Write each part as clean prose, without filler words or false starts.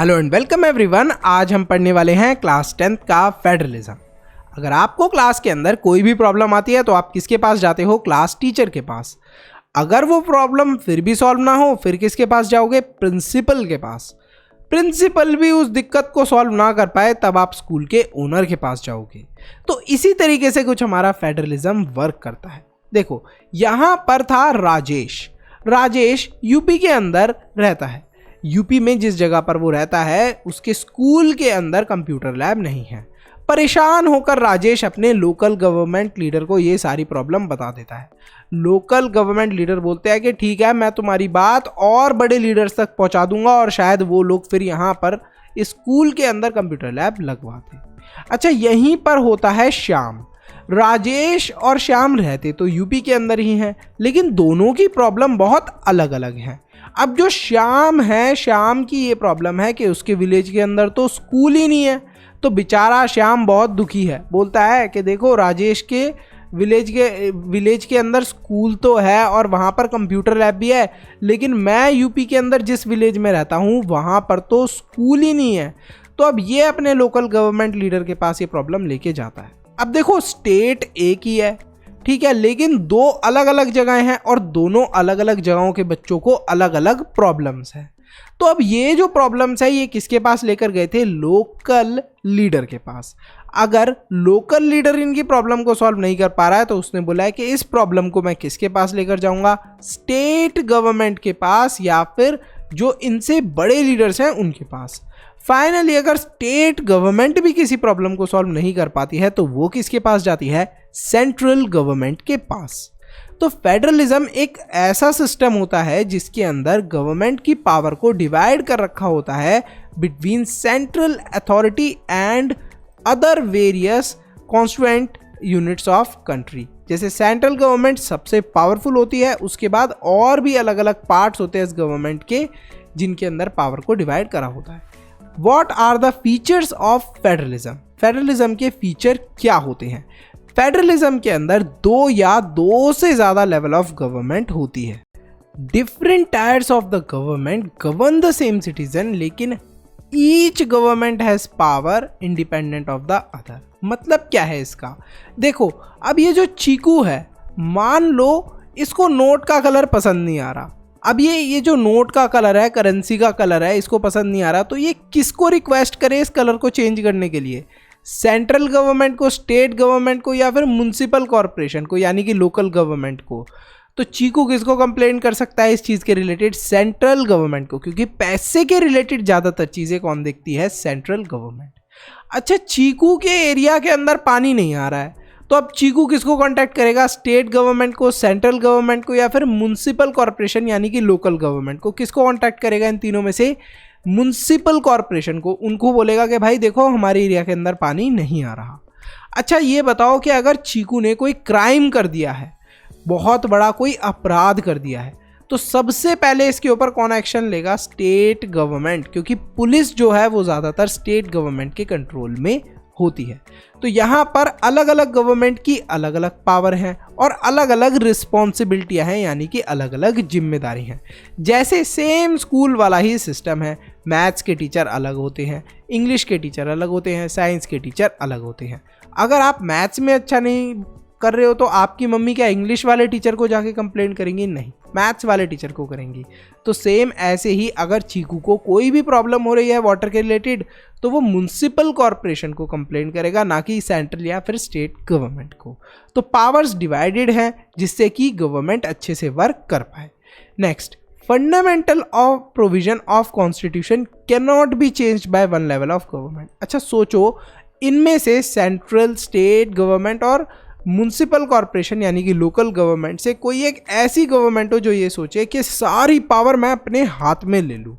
Hello and welcome everyone. आज हम पढ़ने वाले हैं क्लास 10th का फेडरलिज्म। अगर आपको क्लास के अंदर कोई भी प्रॉब्लम आती है तो आप किसके पास जाते हो? क्लास टीचर के पास। अगर वो प्रॉब्लम फिर भी सॉल्व ना हो फिर किसके पास जाओगे? प्रिंसिपल के पास। प्रिंसिपल भी उस दिक्कत को सॉल्व ना कर पाए तब आप स्कूल के ओनर के पास जाओगे। तो इसी तरीके से कुछ हमारा फेडरलिज्म वर्क करता है। देखो यहाँ पर था राजेश यूपी के अंदर रहता है। यूपी में जिस जगह पर वो रहता है उसके स्कूल के अंदर कंप्यूटर लैब नहीं है। परेशान होकर राजेश अपने लोकल गवर्नमेंट लीडर को ये सारी प्रॉब्लम बता देता है। लोकल गवर्नमेंट लीडर बोलते हैं कि ठीक है, मैं तुम्हारी बात और बड़े लीडर्स तक पहुंचा दूंगा और शायद वो लोग फिर यहाँ पर स्कूल के अंदर कंप्यूटर लैब लगवाते। अच्छा, यहीं पर होता है श्याम। राजेश और श्याम रहते तो यूपी के अंदर ही हैं, लेकिन दोनों की प्रॉब्लम बहुत अलग अलग है। अब जो श्याम है, श्याम की ये प्रॉब्लम है कि उसके विलेज के अंदर तो स्कूल ही नहीं है। तो बेचारा श्याम बहुत दुखी है। बोलता है कि देखो, राजेश के विलेज के अंदर स्कूल तो है और वहाँ पर कंप्यूटर लैब भी है, लेकिन मैं यूपी के अंदर जिस विलेज में रहता हूँ वहाँ पर तो स्कूल ही नहीं है। तो अब ये अपने लोकल गवर्नमेंट लीडर के पास ये प्रॉब्लम लेके जाता है। अब देखो, स्टेट एक ही है, ठीक है, लेकिन दो अलग अलग जगहें हैं और दोनों अलग अलग जगहों के बच्चों को अलग अलग प्रॉब्लम्स हैं। तो अब ये जो प्रॉब्लम्स है ये किसके पास लेकर गए थे? लोकल लीडर के पास। अगर लोकल लीडर इनकी प्रॉब्लम को सॉल्व नहीं कर पा रहा है तो उसने बोला है कि इस प्रॉब्लम को मैं किसके पास लेकर जाऊंगा? स्टेट गवर्नमेंट के पास या फिर जो इनसे बड़े लीडर्स हैं उनके पास। फाइनली अगर स्टेट गवर्नमेंट भी किसी प्रॉब्लम को सॉल्व नहीं कर पाती है तो वो किसके पास जाती है? सेंट्रल गवर्नमेंट के पास। तो फेडरलिज्म एक ऐसा सिस्टम होता है जिसके अंदर गवर्नमेंट की पावर को डिवाइड कर रखा होता है between central authority and other various constituent units of country. जैसे सेंट्रल गवर्नमेंट सबसे पावरफुल होती है, उसके बाद और भी अलग अलग पार्ट्स होते हैं इस गवर्नमेंट के जिनके अंदर पावर को डिवाइड करा होता है। What are the features of federalism? Federalism के फीचर क्या होते हैं? फेडरलिज्म के अंदर दो या दो से ज्यादा लेवल ऑफ गवर्नमेंट होती है। Different tiers of the government govern the same citizen, लेकिन each government has power independent of the other. मतलब क्या है इसका? देखो, अब ये जो चीकू है, मान लो इसको नोट का कलर पसंद नहीं आ रहा। अब ये जो नोट का कलर है, करेंसी का कलर है, इसको पसंद नहीं आ रहा, तो ये किसको रिक्वेस्ट करे इस कलर को चेंज करने के लिए? सेंट्रल गवर्नमेंट को, स्टेट गवर्नमेंट को, या फिर म्युनिसिपल कॉरपोरेशन को, यानी कि लोकल गवर्नमेंट को। तो चीकू किसको कंप्लेन कर सकता है इस चीज़ के रिलेटेड? सेंट्रल गवर्नमेंट को, क्योंकि पैसे के रिलेटेड ज़्यादातर चीज़ें कौन देखती है? Central government. अच्छा, चीकू के एरिया के अंदर पानी नहीं आ रहा है, तो अब चीकू किसको कांटेक्ट करेगा? स्टेट गवर्नमेंट को, सेंट्रल गवर्नमेंट को, या फिर म्युनिसिपल कॉरपोरेशन यानी कि लोकल गवर्नमेंट को? किसको कांटेक्ट करेगा इन तीनों में से? म्युनिसिपल कॉरपोरेशन को। उनको बोलेगा कि भाई देखो, हमारे एरिया के अंदर पानी नहीं आ रहा। अच्छा, ये बताओ कि अगर चीकू ने कोई क्राइम कर दिया है, बहुत बड़ा कोई अपराध कर दिया है, तो सबसे पहले इसके ऊपर कौन एक्शन लेगा? स्टेट गवर्नमेंट, क्योंकि पुलिस जो है वो ज़्यादातर स्टेट गवर्नमेंट के कंट्रोल में होती है। तो यहाँ पर अलग अलग गवर्नमेंट की अलग अलग पावर हैं और अलग अलग रिस्पॉन्सिबिलिटियाँ हैं, यानी कि अलग अलग जिम्मेदारी हैं। जैसे सेम स्कूल वाला ही सिस्टम है। मैथ्स के टीचर अलग होते हैं, इंग्लिश के टीचर अलग होते हैं, साइंस के टीचर अलग होते हैं। अगर आप मैथ्स में अच्छा नहीं कर रहे हो तो आपकी मम्मी क्या इंग्लिश वाले टीचर को जाके कंप्लेंट करेंगी? नहीं, मैथ्स वाले टीचर को करेंगी। तो सेम ऐसे ही अगर चीकू को कोई भी प्रॉब्लम हो रही है वाटर के रिलेटेड तो वो म्युनिसिपल कॉरपोरेशन को कंप्लेंट करेगा, ना कि सेंट्रल या फिर स्टेट गवर्नमेंट को। तो पावर्स डिवाइडेड हैं जिससे कि गवर्नमेंट अच्छे से वर्क कर पाए। Next, fundamental of provision of constitution can not be changed by one level of government. अच्छा सोचो, इनमें से सेंट्रल, स्टेट गवर्नमेंट और म्युनिसिपल कॉरपोरेशन यानी कि लोकल गवर्नमेंट से कोई एक ऐसी गवर्नमेंट हो जो ये सोचे कि सारी पावर मैं अपने हाथ में ले लूँ,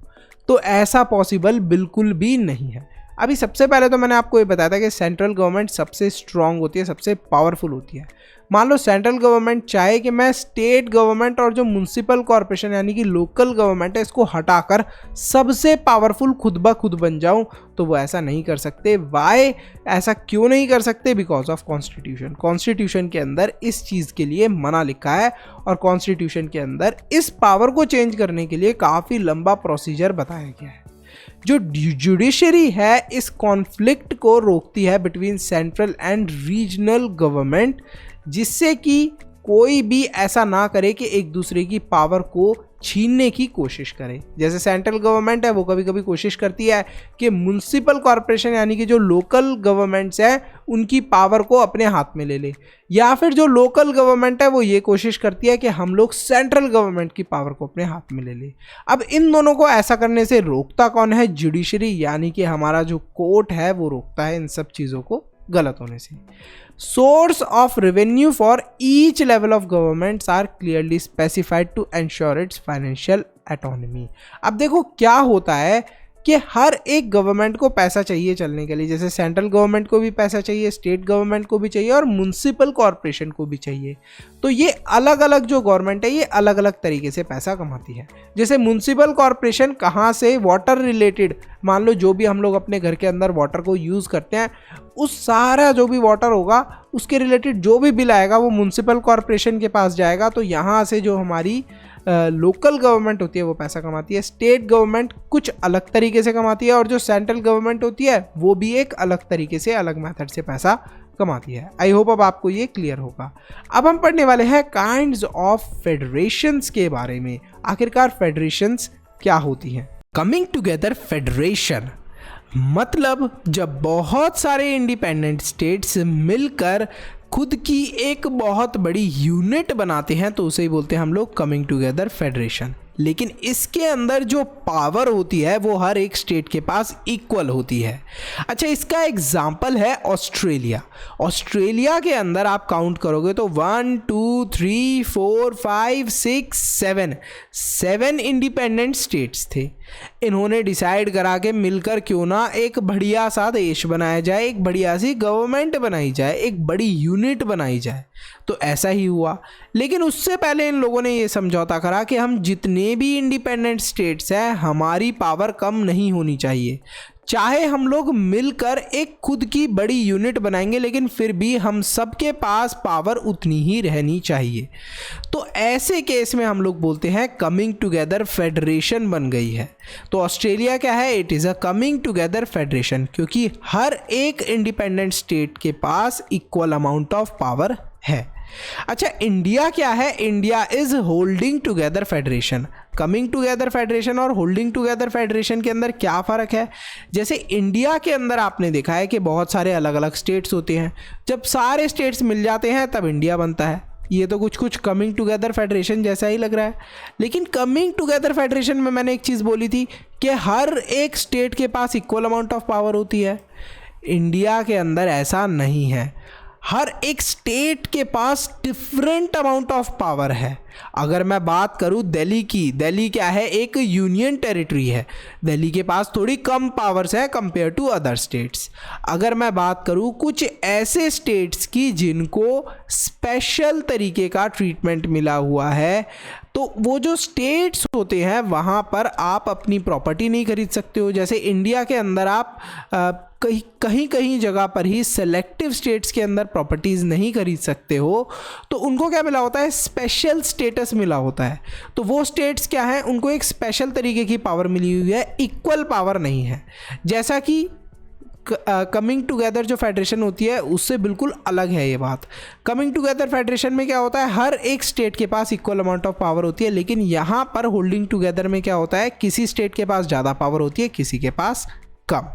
तो ऐसा पॉसिबल बिल्कुल भी नहीं है। अभी सबसे पहले तो मैंने आपको ये बताया था कि सेंट्रल गवर्नमेंट सबसे स्ट्रांग होती है, सबसे पावरफुल होती है। मान लो सेंट्रल गवर्नमेंट चाहे कि मैं स्टेट गवर्नमेंट और जो म्युनिसिपल कॉरपोरेशन यानी कि लोकल गवर्नमेंट है इसको हटाकर सबसे पावरफुल खुद ब खुद बन जाऊं, तो वो ऐसा नहीं कर सकते। वाई? ऐसा क्यों नहीं कर सकते? Because of constitution. कॉन्स्टिट्यूशन के अंदर इस चीज़ के लिए मना लिखा है और कॉन्स्टिट्यूशन के अंदर इस पावर को चेंज करने के लिए काफ़ी लंबा प्रोसीजर बताया गया है। जो जुडिशरी है इस कॉन्फ्लिक्ट को रोकती है between central and regional government, जिससे कि कोई भी ऐसा ना करे कि एक दूसरे की पावर को छीनने की कोशिश करे। जैसे सेंट्रल गवर्नमेंट है वो कभी कभी कोशिश करती है कि म्युनिसिपल कॉरपोरेशन यानी कि जो लोकल गवर्नमेंट्स हैं उनकी पावर को अपने हाथ में ले ले, या फिर जो लोकल गवर्नमेंट है वो ये कोशिश करती है कि हम लोग सेंट्रल गवर्नमेंट की पावर को अपने हाथ में ले ले। अब इन दोनों को ऐसा करने से रोकता कौन है? जुडिशरी, यानी कि हमारा जो कोर्ट है वो रोकता है इन सब चीज़ों को गलत होने से। Source of revenue for each level of governments are clearly specified to ensure its financial autonomy। अब देखो क्या होता है कि हर एक गवर्नमेंट को पैसा चाहिए चलने के लिए, जैसे सेंट्रल गवर्नमेंट को भी पैसा चाहिए, स्टेट गवर्नमेंट को भी चाहिए और म्युनिसिपल कॉरपोरेशन को भी चाहिए। तो ये अलग अलग जो गवर्नमेंट है ये अलग अलग तरीके से पैसा कमाती है। जैसे म्युनिसिपल कॉरपोरेशन कहाँ से, वाटर रिलेटेड, मान लो जो भी हम लोग अपने घर के अंदर वाटर को यूज़ करते हैं उस सारा जो भी वाटर होगा उसके रिलेटेड जो भी बिल आएगा वो म्युनिसिपल कॉरपोरेशन के पास जाएगा। तो यहाँ से जो हमारी लोकल गवर्नमेंट होती है वो पैसा कमाती है। स्टेट गवर्नमेंट कुछ अलग तरीके से कमाती है और जो सेंट्रल गवर्नमेंट होती है वो भी एक अलग तरीके से, अलग मेथड से पैसा कमाती है। आई होप अब आपको ये क्लियर होगा। अब हम पढ़ने वाले हैं काइंड्स ऑफ फेडरेशंस के बारे में। आखिरकार फेडरेशंस क्या होती हैं? कमिंग टुगेदर फेडरेशन मतलब जब बहुत सारे इंडिपेंडेंट स्टेट्स मिलकर खुद की एक बहुत बड़ी यूनिट बनाते हैं तो उसे ही बोलते हैं हम लोग कमिंग टुगेदर फेडरेशन। लेकिन इसके अंदर जो पावर होती है वो हर एक स्टेट के पास इक्वल होती है। अच्छा, इसका एग्जाम्पल है ऑस्ट्रेलिया। ऑस्ट्रेलिया के अंदर आप काउंट करोगे तो 1 2 3 4 5 6 7 इंडिपेंडेंट स्टेट्स थे। इन्होंने डिसाइड करा के मिलकर क्यों ना एक बढ़िया सा देश बनाया जाए, एक बढ़िया सी गवर्नमेंट बनाई जाए, एक बड़ी यूनिट बनाई जाए। तो ऐसा ही हुआ। लेकिन उससे पहले इन लोगों ने ये समझौता करा कि हम जितने भी इंडिपेंडेंट स्टेट्स हैं हमारी पावर कम नहीं होनी चाहिए। चाहे हम लोग मिलकर एक खुद की बड़ी यूनिट बनाएंगे लेकिन फिर भी हम सबके पास पावर उतनी ही रहनी चाहिए। तो ऐसे केस में हम लोग बोलते हैं कमिंग टुगेदर फेडरेशन बन गई है। तो ऑस्ट्रेलिया क्या है? It is a coming together federation, क्योंकि हर एक इंडिपेंडेंट स्टेट के पास इक्वल अमाउंट ऑफ पावर है। अच्छा, इंडिया क्या है? India is holding together federation. Coming together federation और होल्डिंग टुगेदर फेडरेशन के अंदर क्या फ़र्क है? जैसे इंडिया के अंदर आपने देखा है कि बहुत सारे अलग अलग स्टेट्स होते हैं। जब सारे स्टेट्स मिल जाते हैं तब इंडिया बनता है। ये तो कुछ कमिंग टुगेदर फेडरेशन जैसा ही लग रहा है। लेकिन कमिंग टुगेदर फेडरेशन में मैंने एक चीज़ बोली थी कि हर एक स्टेट के पास इक्वल अमाउंट ऑफ पावर होती है। इंडिया के अंदर ऐसा नहीं है। हर एक स्टेट के पास डिफरेंट अमाउंट ऑफ पावर है। अगर मैं बात करूं दिल्ली की, दिल्ली क्या है? एक यूनियन टेरिटरी है। दिल्ली के पास थोड़ी कम पावर्स है कंपेयर टू अदर स्टेट्स। अगर मैं बात करूं कुछ ऐसे स्टेट्स की जिनको स्पेशल तरीके का ट्रीटमेंट मिला हुआ है, तो वो जो स्टेट्स होते हैं वहाँ पर आप अपनी प्रॉपर्टी नहीं खरीद सकते हो। जैसे इंडिया के अंदर आप कहीं जगह पर ही सेलेक्टिव स्टेट्स के अंदर प्रॉपर्टीज़ नहीं खरीद सकते हो। तो उनको क्या मिला होता है? स्पेशल स्टेटस मिला होता है। तो वो स्टेट्स क्या हैं? उनको एक स्पेशल तरीके की पावर मिली हुई है, इक्वल पावर नहीं है। जैसा कि कमिंग टुगेदर जो फेडरेशन होती है उससे बिल्कुल अलग है ये बात। कमिंग टुगेदर फेडरेशन में क्या होता है? हर एक स्टेट के पास इक्वल अमाउंट ऑफ पावर होती है। लेकिन यहाँ पर होल्डिंग टुगेदर में क्या होता है? किसी स्टेट के पास ज़्यादा पावर होती है, किसी के पास कम।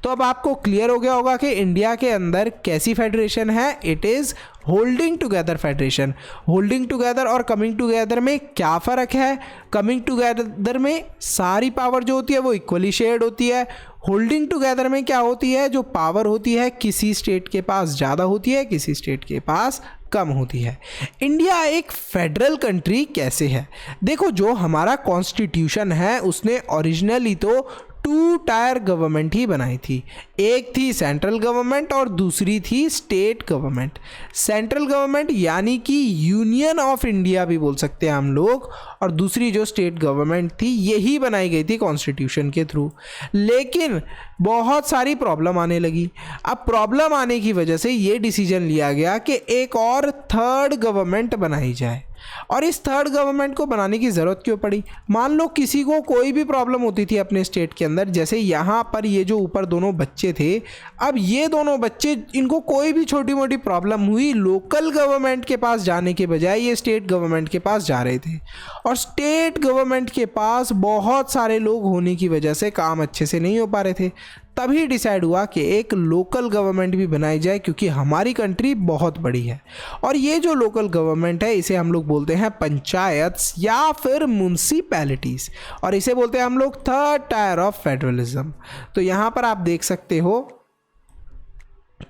तो अब आपको क्लियर हो गया होगा कि इंडिया के अंदर कैसी फेडरेशन है। It is holding together federation. Holding together और कमिंग टुगेदर में क्या फ़र्क है? कमिंग टुगेदर में सारी पावर जो होती है वो इक्वली शेयर्ड होती है। होल्डिंग टुगेदर में क्या होती है? जो पावर होती है किसी स्टेट के पास ज़्यादा होती है, किसी स्टेट के पास कम होती है। इंडिया एक फेडरल कंट्री कैसे है? देखो, जो हमारा कॉन्स्टिट्यूशन है उसने ओरिजिनली तो 2 टायर गवर्नमेंट ही बनाई थी। एक थी सेंट्रल गवर्नमेंट और दूसरी थी स्टेट गवर्नमेंट। सेंट्रल गवर्नमेंट यानी कि यूनियन ऑफ इंडिया भी बोल सकते हैं हम लोग, और दूसरी जो स्टेट गवर्नमेंट थी यही बनाई गई थी कॉन्स्टिट्यूशन के थ्रू। लेकिन बहुत सारी प्रॉब्लम आने लगी। अब प्रॉब्लम आने की वजह से ये डिसीजन लिया गया कि एक और थर्ड गवर्नमेंट बनाई जाए। और इस थर्ड गवर्नमेंट को बनाने की ज़रूरत क्यों पड़ी? मान लो किसी को कोई भी प्रॉब्लम होती थी अपने स्टेट के अंदर, जैसे यहाँ पर ये जो ऊपर दोनों बच्चे थे, अब ये दोनों बच्चे, इनको कोई भी छोटी मोटी प्रॉब्लम हुई, लोकल गवर्नमेंट के पास जाने के बजाय ये स्टेट गवर्नमेंट के पास जा रहे थे। और स्टेट गवर्नमेंट के पास बहुत सारे लोग होने की वजह से काम अच्छे से नहीं हो पा रहे थे। तभी डिसाइड हुआ कि एक लोकल गवर्नमेंट भी बनाई जाए, क्योंकि हमारी कंट्री बहुत बड़ी है। और ये जो लोकल गवर्नमेंट है इसे हम लोग बोलते हैं पंचायत या फिर म्युनिसिपैलिटीज़, और इसे बोलते हैं हम लोग थर्ड टायर ऑफ फेडरलिज्म। तो यहाँ पर आप देख सकते हो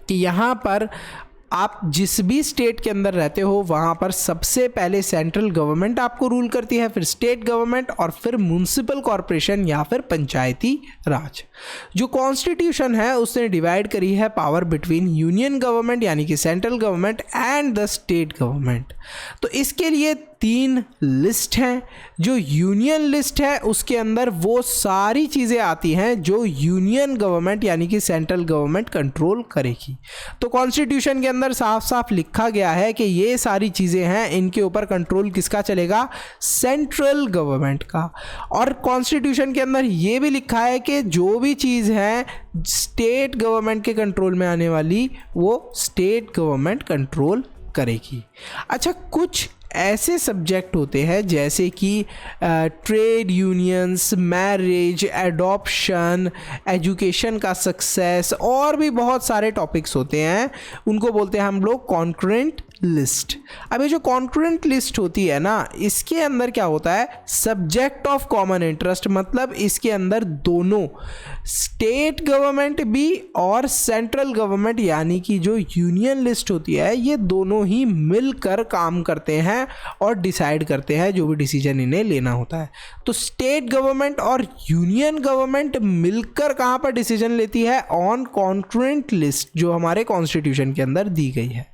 कि यहाँ पर आप जिस भी स्टेट के अंदर रहते हो वहाँ पर सबसे पहले सेंट्रल गवर्नमेंट आपको रूल करती है, फिर स्टेट गवर्नमेंट, और फिर म्युनिसिपल कॉरपोरेशन या फिर पंचायती राज। जो कॉन्स्टिट्यूशन है उसने डिवाइड करी है पावर बिटवीन यूनियन गवर्नमेंट यानी कि central government and the state government. तो इसके लिए 3 लिस्ट हैं। जो यूनियन लिस्ट है उसके अंदर वो सारी चीज़ें आती हैं जो यूनियन गवर्नमेंट यानी कि सेंट्रल गवर्नमेंट कंट्रोल करेगी। तो कॉन्स्टिट्यूशन के अंदर साफ साफ लिखा गया है कि ये सारी चीज़ें हैं, इनके ऊपर कंट्रोल किसका चलेगा? सेंट्रल गवर्नमेंट का। और कॉन्स्टिट्यूशन के अंदर ये भी लिखा है कि जो भी चीज़ है स्टेट गवर्नमेंट के कंट्रोल में आने वाली, वो स्टेट गवर्नमेंट कंट्रोल करेगी। अच्छा, कुछ ऐसे सब्जेक्ट होते हैं जैसे कि trade unions, marriage, adoption, education का सक्सेस, और भी बहुत सारे टॉपिक्स होते हैं, उनको बोलते हैं हम लोग कॉन्करेंट लिस्ट। अब ये जो कॉन्करेंट लिस्ट होती है ना, इसके अंदर क्या होता है? सब्जेक्ट ऑफ कॉमन इंटरेस्ट, मतलब इसके अंदर दोनों स्टेट गवर्नमेंट भी और सेंट्रल गवर्नमेंट यानी कि जो यूनियन लिस्ट होती है, ये दोनों ही मिलकर काम करते हैं और डिसाइड करते हैं जो भी डिसीजन इन्हें लेना होता है। तो स्टेट गवर्नमेंट और यूनियन गवर्नमेंट मिलकर कहाँ पर डिसीजन लेती है? ऑन कॉन्करेंट लिस्ट, जो हमारे कॉन्स्टिट्यूशन के अंदर दी गई है।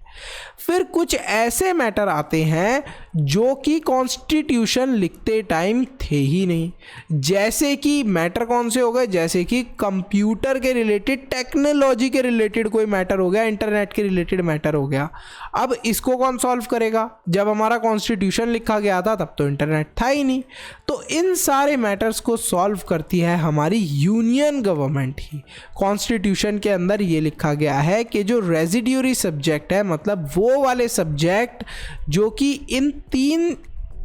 फिर कुछ ऐसे मैटर आते हैं जो कि कॉन्स्टिट्यूशन लिखते टाइम थे ही नहीं। जैसे कि मैटर कौन से हो गए? जैसे कि कंप्यूटर के रिलेटेड, टेक्नोलॉजी के रिलेटेड कोई मैटर हो गया, इंटरनेट के रिलेटेड मैटर हो गया। अब इसको कौन सॉल्व करेगा? जब हमारा कॉन्स्टिट्यूशन लिखा गया था तब तो इंटरनेट था ही नहीं। तो इन सारे मैटर्स को सॉल्व करती है हमारी यूनियन गवर्नमेंट ही। कॉन्स्टिट्यूशन के अंदर ये लिखा गया है कि जो रेजिड्यूरी सब्जेक्ट है, मतलब वो वाले सब्जेक्ट जो कि इन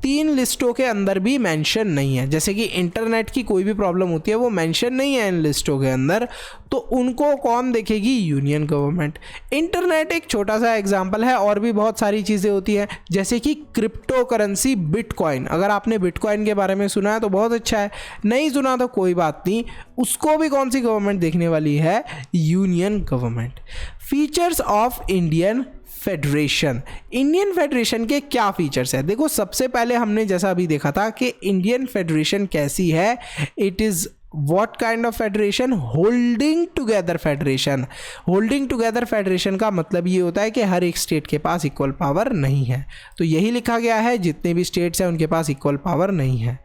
तीन लिस्टों के अंदर भी मेंशन नहीं है, जैसे कि इंटरनेट की कोई भी प्रॉब्लम होती है वो मेंशन नहीं है इन लिस्टों के अंदर, तो उनको कौन देखेगी? Union government. इंटरनेट एक छोटा सा एग्जांपल है, और भी बहुत सारी चीज़ें होती हैं, जैसे कि क्रिप्टो करेंसी बिटकॉइन। अगर आपने बिटकॉइन के बारे में सुना है तो बहुत अच्छा है, नहीं सुना तो कोई बात नहीं, उसको भी कौन सी गवर्नमेंट देखने वाली है? Union government. Features of Indian federation. Indian federation के क्या फीचर्स है? देखो, सबसे पहले हमने जैसा अभी देखा था कि इंडियन फेडरेशन कैसी है, it is what kind of federation? Holding together federation. Holding together federation का मतलब ये होता है कि हर एक स्टेट के पास इक्वल पावर नहीं है। तो यही लिखा गया है, जितने भी स्टेट्स हैं उनके पास इक्वल पावर नहीं है।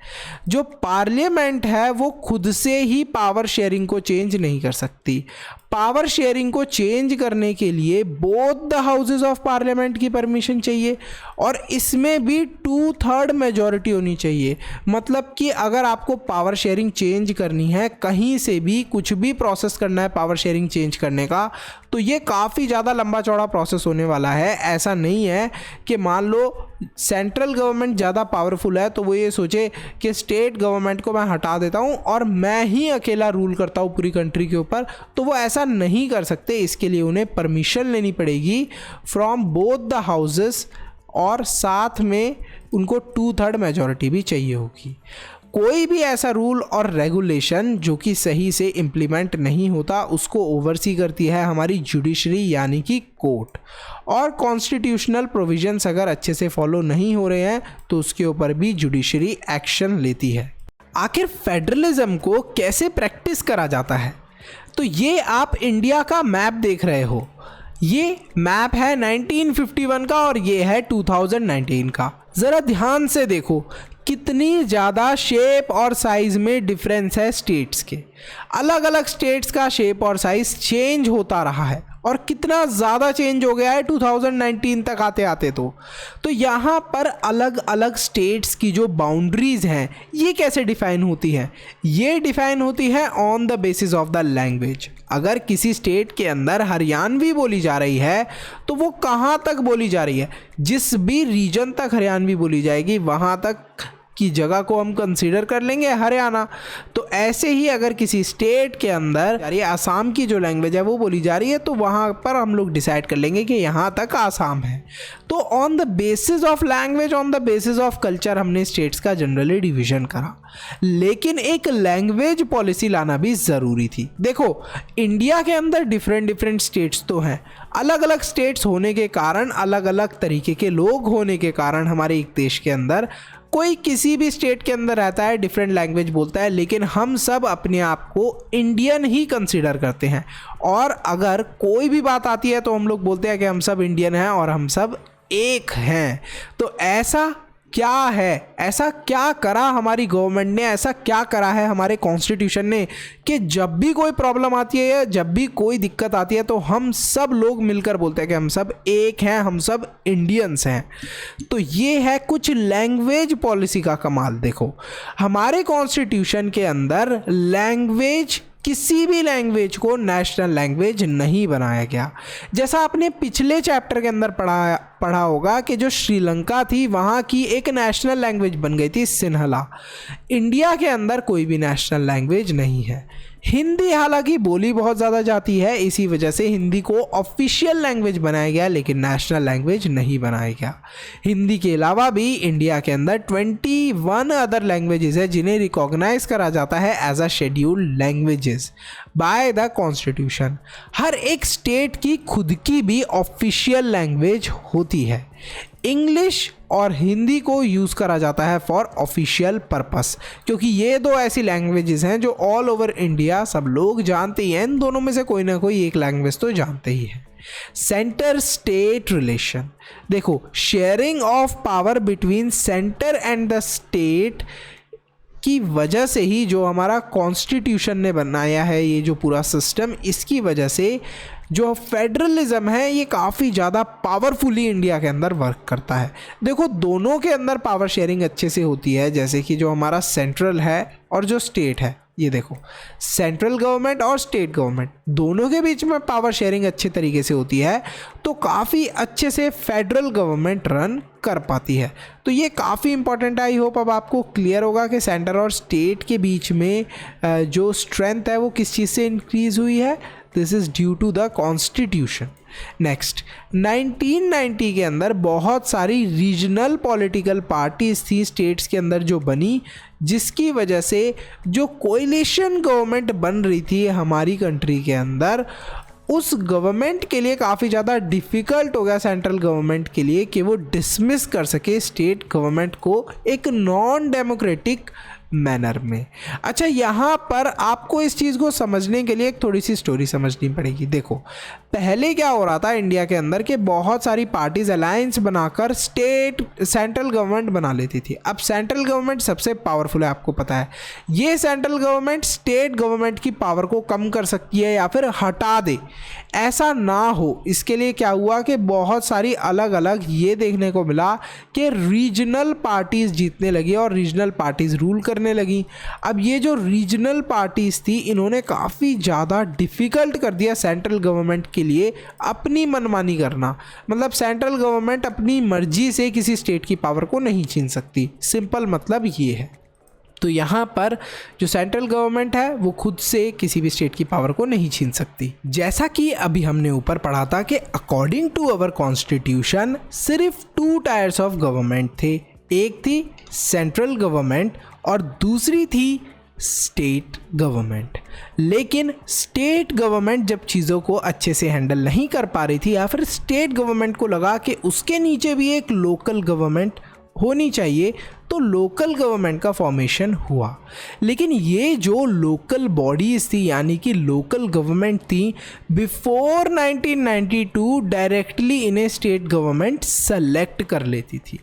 जो पार्लियामेंट है वो खुद से ही पावर शेयरिंग को चेंज नहीं कर सकती। पावर शेयरिंग को चेंज करने के लिए both the houses of parliament की परमिशन चाहिए, और इसमें भी 2/3 मेजॉरिटी होनी चाहिए। मतलब कि अगर आपको पावर शेयरिंग चेंज करनी है, कहीं से भी कुछ भी प्रोसेस करना है पावर शेयरिंग चेंज करने का, तो ये काफ़ी ज़्यादा लंबा चौड़ा प्रोसेस होने वाला है। ऐसा नहीं है कि मान लो सेंट्रल गवर्नमेंट ज़्यादा पावरफुल है तो वो ये सोचे कि स्टेट गवर्नमेंट को मैं हटा देता हूँ और मैं ही अकेला रूल करता हूँ पूरी कंट्री के ऊपर, तो वो ऐसा नहीं कर सकते। इसके लिए उन्हें परमिशन लेनी पड़ेगी फ्रॉम बोथ द हाउसेस, और साथ में उनको 2/3 मेजॉरिटी भी चाहिए होगी। कोई भी ऐसा रूल और रेगुलेशन जो कि सही से इम्प्लीमेंट नहीं होता, उसको ओवरसी करती है हमारी जुडिशरी यानी कि कोर्ट। और कॉन्स्टिट्यूशनल प्रोविजंस अगर अच्छे से फॉलो नहीं हो रहे हैं तो उसके ऊपर भी जुडिशरी एक्शन लेती है। आखिर फेडरलिज्म को कैसे प्रैक्टिस करा जाता है? तो ये आप इंडिया का मैप देख रहे हो, ये मैप है 1951 का और ये है 2019 का। ज़रा ध्यान से देखो कितनी ज़्यादा शेप और साइज़ में डिफरेंस है स्टेट्स के। अलग अलग स्टेट्स का शेप और साइज़ चेंज होता रहा है, और कितना ज़्यादा चेंज हो गया है 2019 तक आते आते। तो यहाँ पर अलग अलग स्टेट्स की जो बाउंड्रीज़ हैं ये कैसे डिफ़ाइन होती हैं? ये डिफ़ाइन होती है on the basis of the language. अगर किसी स्टेट के अंदर हरियाणवी बोली जा रही है तो वो कहाँ तक बोली जा रही है? जिस भी रीजन तक हरियाणवी बोली जाएगी वहाँ तक की जगह को हम कंसीडर कर लेंगे हरियाणा। तो ऐसे ही अगर किसी स्टेट के अंदर यानी आसाम की जो लैंग्वेज है वो बोली जा रही है तो वहाँ पर हम लोग डिसाइड कर लेंगे कि यहाँ तक आसाम है। तो on the basis of language, on the basis of culture हमने स्टेट्स का जनरली डिवीजन करा, लेकिन एक लैंग्वेज पॉलिसी लाना भी ज़रूरी थी। देखो इंडिया के अंदर डिफरेंट स्टेट्स तो हैं, अलग अलग स्टेट्स होने के कारण, अलग अलग तरीके के लोग होने के कारण हमारे एक देश के अंदर कोई किसी भी स्टेट के अंदर रहता है, डिफरेंट लैंग्वेज बोलता है, लेकिन हम सब अपने आप को इंडियन ही कंसीडर करते हैं। और अगर कोई भी बात आती है तो हम लोग बोलते हैं कि हम सब इंडियन हैं और हम सब एक हैं। तो ऐसा क्या है, ऐसा क्या करा हमारी गवर्नमेंट ने, ऐसा क्या करा है हमारे कॉन्स्टिट्यूशन ने कि जब भी कोई प्रॉब्लम आती है या जब भी कोई दिक्कत आती है तो हम सब लोग मिलकर बोलते हैं कि हम सब एक हैं, हम सब इंडियंस हैं। तो ये है कुछ लैंग्वेज पॉलिसी का कमाल। देखो हमारे कॉन्स्टिट्यूशन के अंदर लैंग्वेज, किसी भी लैंग्वेज को नेशनल लैंग्वेज नहीं बनाया गया। जैसा आपने पिछले चैप्टर के अंदर पढ़ा होगा कि जो श्रीलंका थी वहाँ की एक नेशनल लैंग्वेज बन गई थी सिन्हला। इंडिया के अंदर कोई भी नेशनल लैंग्वेज नहीं है। हिंदी हालांकि बोली बहुत ज़्यादा जाती है, इसी वजह से हिंदी को ऑफिशियल लैंग्वेज बनाया गया लेकिन नेशनल लैंग्वेज नहीं बनाया गया। हिंदी के अलावा भी इंडिया के अंदर 21 अदर लैंग्वेजेस है जिन्हें रिकॉग्नाइज करा जाता है as a scheduled languages by the constitution. हर एक स्टेट की खुद की भी ऑफिशियल लैंग्वेज होती है। इंग्लिश और हिंदी को यूज़ करा जाता है फॉर ऑफिशियल पर्पस, क्योंकि ये दो ऐसी लैंग्वेजेस हैं जो ऑल ओवर इंडिया सब लोग जानते ही हैं। इन दोनों में से कोई ना कोई एक लैंग्वेज तो जानते ही हैं। सेंटर स्टेट रिलेशन, देखो sharing of power between centre and the state की वजह से ही जो हमारा कॉन्स्टिट्यूशन ने बनाया है, ये जो पूरा सिस्टम, इसकी वजह से जो फेडरलिज्म है ये काफ़ी ज़्यादा पावरफुली इंडिया के अंदर वर्क करता है। देखो दोनों के अंदर पावर शेयरिंग अच्छे से होती है, जैसे कि जो हमारा सेंट्रल है और जो स्टेट है, ये देखो सेंट्रल गवर्नमेंट और स्टेट गवर्नमेंट दोनों के बीच में पावर शेयरिंग अच्छे तरीके से होती है, तो काफ़ी अच्छे से फेडरल गवर्नमेंट रन कर पाती है। तो ये काफ़ी इंपॉर्टेंट है। आई होप अब आपको क्लियर होगा कि सेंटर और स्टेट के बीच में जो स्ट्रेंथ है वो किस चीज़ से इंक्रीज़ हुई है। This is due to the constitution. Next 1990 के अंदर बहुत सारी रीजनल पॉलिटिकल पार्टीज थी स्टेट्स के अंदर जो बनी, जिसकी वजह से जो कोएलिशन गवर्नमेंट बन रही थी हमारी कंट्री के अंदर, उस गवर्नमेंट के लिए काफ़ी ज़्यादा डिफ़िकल्ट हो गया सेंट्रल गवर्नमेंट के लिए कि वो डिसमिस कर सके स्टेट गवर्नमेंट को एक नॉन डेमोक्रेटिक मैनर में। अच्छा, यहाँ पर आपको इस चीज़ को समझने के लिए एक थोड़ी सी स्टोरी समझनी पड़ेगी। देखो पहले क्या हो रहा था इंडिया के अंदर कि बहुत सारी पार्टीज अलायंस बनाकर सेंट्रल गवर्नमेंट बना लेती थी। अब सेंट्रल गवर्नमेंट सबसे पावरफुल है, आपको पता है। ये सेंट्रल गवर्नमेंट स्टेट गवर्नमेंट की पावर को कम कर सकती है या फिर हटा दे। ऐसा ना हो इसके लिए क्या हुआ कि बहुत सारी अलग अलग ये देखने को मिला कि रीजनल पार्टीज जीतने लगी और रीजनल पार्टीज रूल करने लगी। अब ये जो रीजनल पार्टीज थी इन्होंने काफ़ी ज़्यादा डिफ़िकल्ट कर दिया सेंट्रल गवर्नमेंट के लिए अपनी मनमानी करना। मतलब सेंट्रल गवर्नमेंट अपनी मर्जी से किसी स्टेट की पावर को नहीं छीन सकती, सिंपल मतलब ये है। तो यहाँ पर जो सेंट्रल गवर्नमेंट है वो खुद से किसी भी स्टेट की पावर को नहीं छीन सकती। जैसा कि अभी हमने ऊपर पढ़ा था कि अकॉर्डिंग टू अवर कॉन्स्टिट्यूशन सिर्फ 2 टायर्स ऑफ गवर्नमेंट थे, एक थी सेंट्रल गवर्नमेंट और दूसरी थी स्टेट गवर्नमेंट। लेकिन स्टेट गवर्नमेंट जब चीज़ों को अच्छे से हैंडल नहीं कर पा रही थी या फिर स्टेट गवर्नमेंट को लगा कि उसके नीचे भी एक लोकल गवर्नमेंट होनी चाहिए, तो लोकल गवर्नमेंट का फॉर्मेशन हुआ। लेकिन ये जो लोकल बॉडीज़ थी यानी कि लोकल गवर्नमेंट थी, बिफोर 1992 डायरेक्टली इन्हें स्टेट गवर्नमेंट सेलेक्ट कर लेती थी।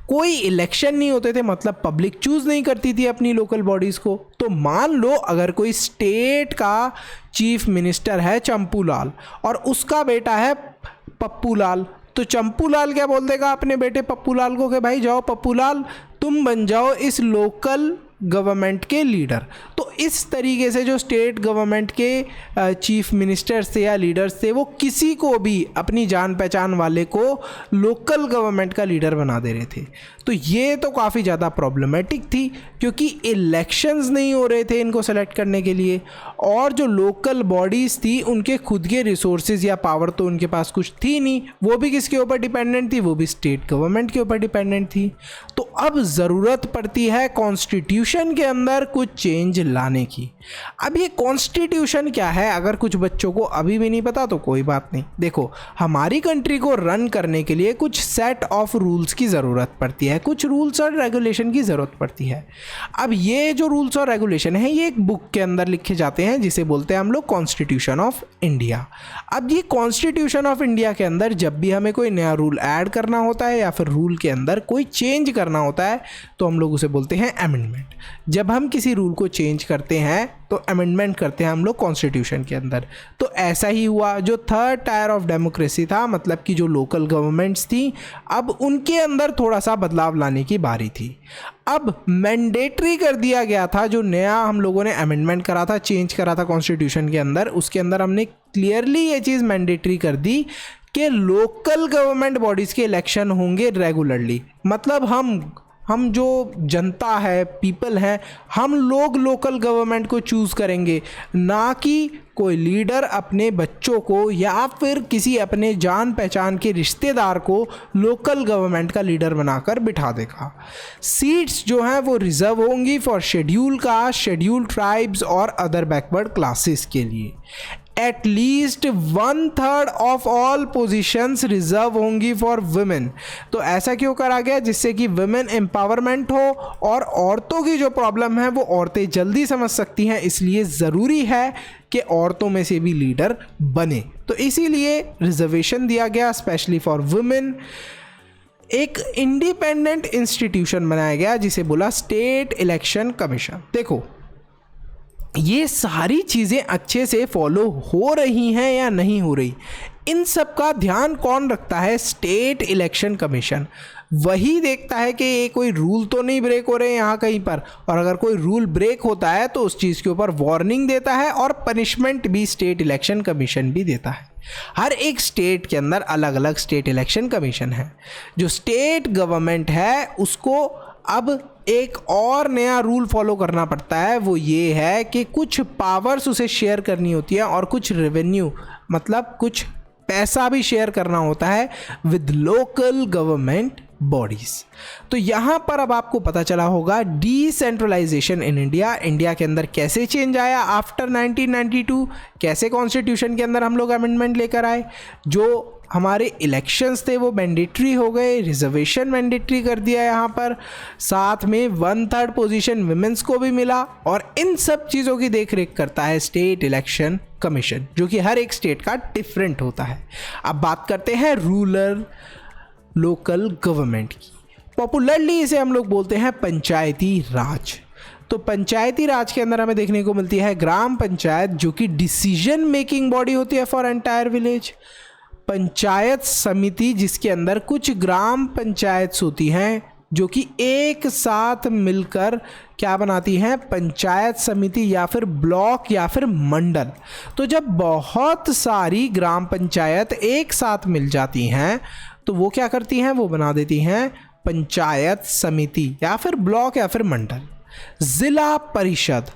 कोई इलेक्शन नहीं होते थे, मतलब पब्लिक चूज़ नहीं करती थी अपनी लोकल बॉडीज़ को। तो मान लो अगर कोई स्टेट का चीफ मिनिस्टर है चंपू लाल और उसका बेटा है पप्पू लाल, तो चंपू लाल क्या बोल देगा अपने बेटे पप्पू लाल को कि भाई जाओ पप्पू लाल तुम बन जाओ इस लोकल गवर्नमेंट के लीडर। तो इस तरीके से जो स्टेट गवर्नमेंट के चीफ मिनिस्टर्स थे या लीडर्स थे, वो किसी को भी अपनी जान पहचान वाले को लोकल गवर्नमेंट का लीडर बना दे रहे थे। तो ये तो काफ़ी ज़्यादा प्रॉब्लमेटिक थी क्योंकि इलेक्शंस नहीं हो रहे थे इनको सेलेक्ट करने के लिए, और जो लोकल बॉडीज़ थी उनके खुद के रिसोर्सेज या पावर तो उनके पास कुछ थी नहीं, वो भी किसके ऊपर डिपेंडेंट थी, वो भी स्टेट गवर्नमेंट के ऊपर डिपेंडेंट थी। तो अब ज़रूरत पड़ती है कॉन्स्टिट्यूशन के अंदर कुछ चेंज लाने की। अब ये कॉन्स्टिट्यूशन क्या है, अगर कुछ बच्चों को अभी भी नहीं पता तो कोई बात नहीं। देखो, हमारी कंट्री को रन करने के लिए कुछ सेट ऑफ रूल्स की ज़रूरत पड़ती है, कुछ रूल्स और रेगुलेशन की ज़रूरत पड़ती है। अब ये जो रूल्स और रेगुलेशन है ये एक बुक के अंदर लिखे जाते हैं जिसे बोलते हैं हम लोग कॉन्स्टिट्यूशन ऑफ इंडिया। अब ये कॉन्स्टिट्यूशन ऑफ इंडिया के अंदर जब भी हमें कोई नया रूल ऐड करना होता है या फिर रूल के अंदर कोई चेंज करना होता है तो हम लोग उसे बोलते हैं अमेंडमेंट। जब हम किसी रूल को चेंज करते हैं तो अमेंडमेंट करते हैं हम लोग कॉन्स्टिट्यूशन के अंदर। तो ऐसा ही हुआ, जो थर्ड टायर ऑफ डेमोक्रेसी था, मतलब कि जो लोकल गवर्नमेंट्स थी, अब उनके अंदर थोड़ा सा बदलाव लाने की बारी थी। अब मैंडेटरी कर दिया गया था, जो नया हम लोगों ने अमेंडमेंट करा था, चेंज करा था कॉन्स्टिट्यूशन के अंदर, उसके अंदर हमने क्लियरली ये चीज़ मैंडेटरी कर दी कि लोकल गवर्नमेंट बॉडीज़ के इलेक्शन होंगे रेगुलरली। मतलब हम जो जनता है, पीपल हैं, हम लोग लोकल गवर्नमेंट को चूज़ करेंगे, ना कि कोई लीडर अपने बच्चों को या फिर किसी अपने जान पहचान के रिश्तेदार को लोकल गवर्नमेंट का लीडर बनाकर बिठा देगा। सीट्स जो हैं वो रिज़र्व होंगी for schedule caste, schedule tribes और अदर बैकवर्ड क्लासेस के लिए। At least 1/3 of all positions reserve होंगी फॉर वुमेन। तो ऐसा क्यों करा गया, जिससे कि वुमेन एम्पावरमेंट हो और औरतों की जो प्रॉब्लम है वो औरतें जल्दी समझ सकती हैं, इसलिए ज़रूरी है कि औरतों में से भी लीडर बने। तो इसीलिए रिजर्वेशन दिया गया स्पेशली फॉर वुमेन। एक इंडिपेंडेंट इंस्टीट्यूशन बनाया गया जिसे बोला स्टेट इलेक्शन कमीशन। देखो, ये सारी चीज़ें अच्छे से फॉलो हो रही हैं या नहीं हो रही, इन सब का ध्यान कौन रखता है? State election commission. वही देखता है कि ये कोई रूल तो नहीं ब्रेक हो रहे हैं यहाँ कहीं पर, और अगर कोई रूल ब्रेक होता है तो उस चीज़ के ऊपर वार्निंग देता है और पनिशमेंट भी स्टेट इलेक्शन कमीशन भी देता है। हर एक स्टेट के अंदर अलग अलग स्टेट इलेक्शन कमीशन है। जो स्टेट गवर्नमेंट है उसको अब एक और नया रूल फॉलो करना पड़ता है, वो ये है कि कुछ पावर्स उसे शेयर करनी होती है और कुछ रेवेन्यू, मतलब कुछ पैसा भी शेयर करना होता है विद लोकल गवर्नमेंट बॉडीज़। तो यहाँ पर अब आपको पता चला होगा डिसेंट्रलाइजेशन इन इंडिया के अंदर कैसे चेंज आया आफ्टर 1992, कैसे कॉन्स्टिट्यूशन के अंदर हम लोग अमेंडमेंट लेकर आए, जो हमारे इलेक्शंस थे वो मैंडेटरी हो गए, रिजर्वेशन मैंडेटरी कर दिया यहाँ पर, साथ में 1/3 पोजीशन विमेंस को भी मिला, और इन सब चीज़ों की देख रेख करता है स्टेट इलेक्शन कमीशन, जो कि हर एक स्टेट का डिफरेंट होता है। अब बात करते हैं रूरल लोकल गवर्नमेंट की। पॉपुलरली इसे हम लोग बोलते हैं पंचायती राज। तो पंचायती राज के अंदर हमें देखने को मिलती है ग्राम पंचायत, जो कि डिसीजन मेकिंग बॉडी होती है फॉर एंटायर विलेज। पंचायत समिति, जिसके अंदर कुछ ग्राम पंचायत होती हैं जो कि एक साथ मिलकर क्या बनाती हैं, पंचायत समिति या फिर ब्लॉक या फिर मंडल। तो जब बहुत सारी ग्राम पंचायत एक साथ मिल जाती हैं तो वो क्या करती हैं, वो बना देती हैं पंचायत समिति या फिर ब्लॉक या फिर मंडल। ज़िला परिषद,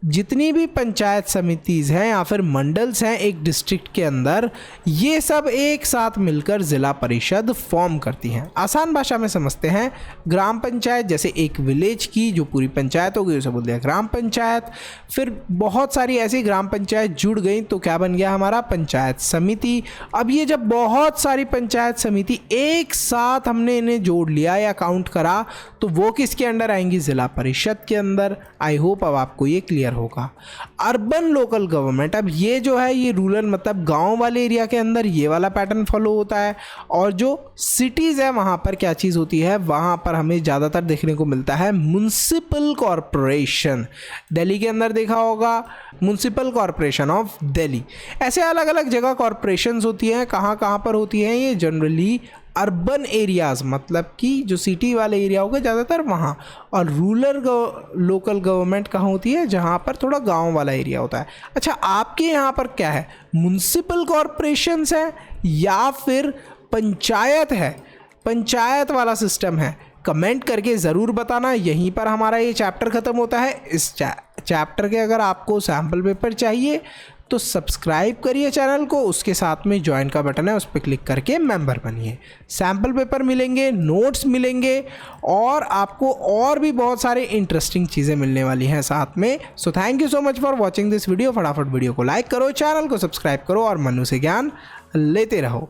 जितनी भी पंचायत समितिज़ हैं या फिर मंडल्स हैं एक डिस्ट्रिक्ट के अंदर, ये सब एक साथ मिलकर ज़िला परिषद फॉर्म करती हैं। आसान भाषा में समझते हैं, ग्राम पंचायत जैसे एक विलेज की जो पूरी पंचायत हो गई उसे बोलते हैं ग्राम पंचायत। फिर बहुत सारी ऐसी ग्राम पंचायत जुड़ गई तो क्या बन गया हमारा पंचायत समिति। अब ये जब बहुत सारी पंचायत समिति एक साथ हमने इन्हें जोड़ लिया या काउंट करा तो वो किसके अंडर आएंगी, ज़िला परिषद के अंदर। आई होप अब आपको ये क्लियर होगा। अर्बन लोकल गवर्नमेंट, अब ये जो है ये रूरल मतलब गांव वाले एरिया के अंदर ये वाला पैटर्न फॉलो होता है, और जो सिटीज़ है वहाँ पर क्या चीज़ होती है, वहाँ पर हमें ज़्यादातर देखने को मिलता है म्युनिसिपल कॉरपोरेशन। दिल्ली के अंदर देखा होगा म्युनिसिपल कॉरपोरेशन ऑफ दिल्ली। ऐसे अलग अलग जगह कॉरपोरेशंस होती हैं, कहाँ कहाँ पर होती हैं ये जनरली अर्बन एरियाज़ मतलब कि जो सिटी वाले एरिया होगा ज़्यादातर वहाँ, और रूरल लोकल गवर्नमेंट कहाँ होती है, जहाँ पर थोड़ा गांव वाला एरिया होता है। अच्छा, आपके यहाँ पर क्या है, म्युनिसिपल कॉरपोरेशंस है या फिर पंचायत है, पंचायत वाला सिस्टम है? कमेंट करके ज़रूर बताना। यहीं पर हमारा ये चैप्टर ख़त्म होता है। इस चैप्टर के अगर आपको सैम्पल पेपर चाहिए तो सब्सक्राइब करिए चैनल को, उसके साथ में ज्वाइन का बटन है उस पर क्लिक करके मेंबर बनिए। सैम्पल पेपर मिलेंगे, नोट्स मिलेंगे और आपको और भी बहुत सारे इंटरेस्टिंग चीज़ें मिलने वाली हैं साथ में। So thank you so much for watching this video. फटाफट वीडियो को लाइक करो, चैनल को सब्सक्राइब करो और मनु से ज्ञान लेते रहो।